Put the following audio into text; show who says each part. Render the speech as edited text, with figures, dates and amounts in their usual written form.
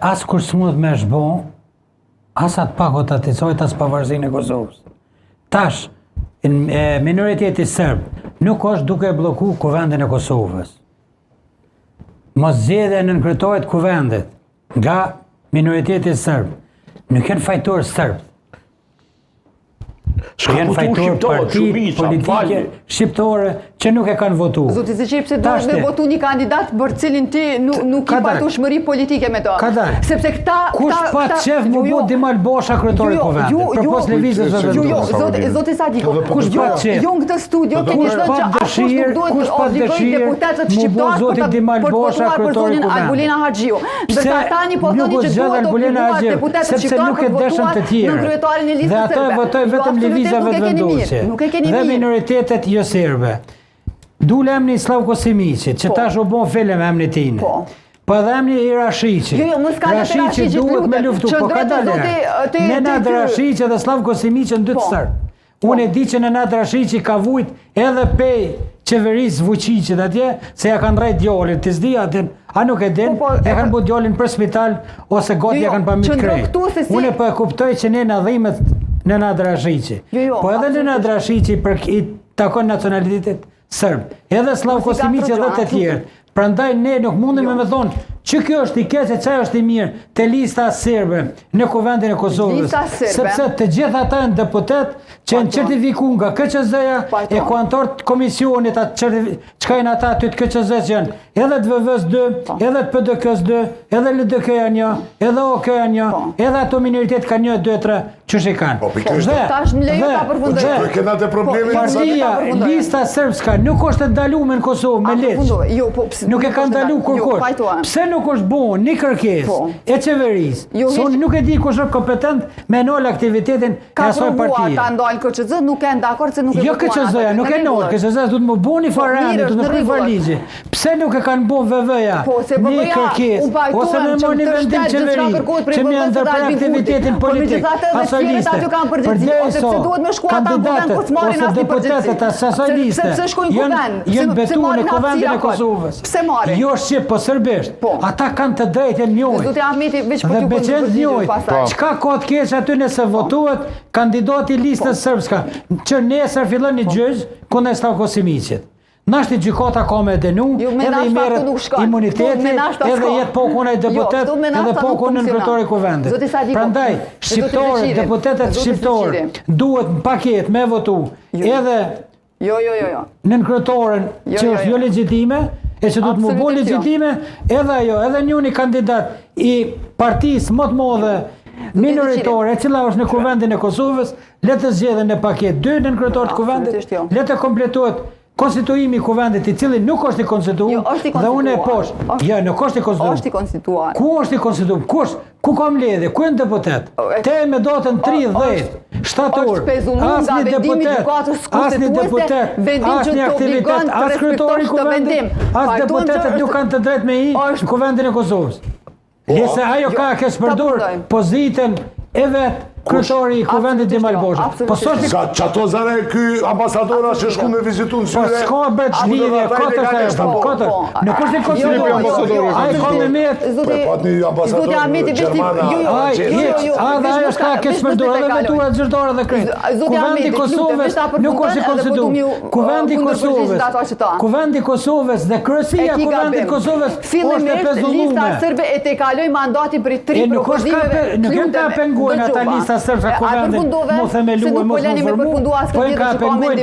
Speaker 1: As kur s'mund me shbo, as atë pakot aticojt as pavarësinë e Kosovës. Tash, minoriteti serb nuk është duke bloku kuvendin e Kosovës. Mos zgjedhje në nënkrytojt kuvendit nga minoriteti serb. Nuk janë fajtor serb. Janë fajtor partit politike shqiptore që nuk e kanë votu.
Speaker 2: Zoti Zeqiri, pse duhet me votu një kandidat për cilin ti nuk i patueshmëri politike me to? Sepse këta...
Speaker 1: Kush pat qef më bu Dimal Bosha kryetari i kuvendit? Për pos lëvizjes së vendosur.
Speaker 2: Zoti Sadiku,
Speaker 1: kush pat qef?
Speaker 2: Jo në këtë studio keni thënë që askush nuk duhet obligoj deputetët shqiptar për të votuar për zonin Albulina Haxhiu. Ndërsa tani po thoni që duhet obliguar deputetët shqiptar për të votuar në kryetarin e listës serbe.
Speaker 1: Dhe ata votojnë vetëm lëvizjeve vendosur. Dhe minoritetet jo serbe. Dule emni Slavko Simiqit, që tash u bon film emni tine. Po edhe emni i Rashiqit. Rashiqit duhet me luftu, po ka dalë. Nenad Rashiqit dhe Slavko Simiqit në dy të sërë. Unë e di që Nenad Rashiqit ka vujt edhe pej qeverisë Vučićit atje, se ja kanë rrejt djallin, të zdi atin, a nuk e din, e kanë bu djallin për spital, ose goti ja kanë pa mitë krejt. Unë e po e kuptoj që ne në dhimet Nenad Rashiqit. Po edhe Nenad Rashiqit i takon nacionalitet sërb, edhe Slavko Simiqit edhe të tjerë. Prandaj ne nuk mundem me thonë që kjo është i keq e çaj është i mirë te lista serbe në kuvendin e Kosovës, sepse të gjithë ata janë deputet që janë certifikuar nga KQZ-ja e kuantor komisionit atë çka janë ata aty të KQZ-s janë edhe të VVS 2, edhe të PDK-s 2, edhe LDK-ja 1, edhe OK-ja 1, edhe ato minoritet kanë 1, 2, 3 që shi kanë.
Speaker 2: Tash më lejo ta përfundoj.
Speaker 1: Partia lista serbska nuk është ndaluar në Kosovë me ligj. Nuk e ka ndaluar kurrë. Pse nuk është bon një kërkesë e qeverisë? Son nuk e di kush është kompetent me nol aktivitetin e asaj partie.
Speaker 2: Ka ndal KQZ, nuk janë dakord se nuk e
Speaker 1: jo KQZ-ja, nuk e nol, KQZ duhet më bëni farani, duhet më bëj ligji. Pse nuk e kanë bën VV-ja? Një kërkesë ose me mëni vendim qeveri që më ndërprer aktivitetin politik. Asaj liste.
Speaker 2: Ose duhet me shkuar ata në kuvend ku të marrin asnjë
Speaker 1: deputetët asaj liste.
Speaker 2: Pse shkojnë në kuvend?
Speaker 1: Janë betuar në kuvendin e Kosovës.
Speaker 2: Pse marrin?
Speaker 1: Jo shqip, po serbisht. Ata kanë të drejtën njëjtë.
Speaker 2: Zoti Ahmeti veç po
Speaker 1: ju konsideroj. Çka ka të keq aty nëse votohet kandidati i listës serbska, që nesër fillon një gjyq kundër Slavko Simiqit. Nashti gjykata ka me denu, edhe i merret imuniteti, edhe jetë pokun e deputet, edhe pokun në kryetari i kuvendit. Prandaj, shqiptarët, deputetet shqiptarë duhet në paket me votu edhe në kryetarin që është jo legjitime, e që du të më bo legjitime, edhe ajo, edhe njëni kandidat i partisë më të modhe minoritare, e cila është në kuvendin e Kosovës, le të zgjedhen në paket 2 në kryetar të kuvendit, le të kompletohet konstituimi i kuvendit i cili nuk është i konstituuar dhe unë e poshtë. Jo, nuk është i konstituuar.
Speaker 2: Është i konstituuar.
Speaker 1: Ku është i konstituuar? Ku kam ledhe? Ku janë deputet? Te me datën 30 shtator. Asnjë deputet, asnjë deputet, asnjë aktivitet, as kryetari i kuvendit, as deputetët nuk kanë të drejtë me i në kuvendin e Kosovës. Lese ajo ka përdor pozitën e vet kryetari i kuvendit Dimal Bosha.
Speaker 3: Po çato zare ky ambasadora që shku me vizitu në Syri.
Speaker 1: Po s'ka bëj lidhje katër. Nuk është konsideruar. Ai ka me met
Speaker 3: zoti ambasador gjerman.
Speaker 1: Ajo s'ka përdor edhe vetura zyrtare dhe krejt. Kuvendi i Kosovës nuk është i konsideruar. Kuvendi i Kosovës dhe kryesia e kuvendit të Kosovës është e pezulluar.
Speaker 2: Lista serbe e te kaloi mandatin për 3 propozime.
Speaker 1: Nuk janë ka penguar ata lista serbe kuvendit, mos e me luaj, mos e me formu, po e ka penguar.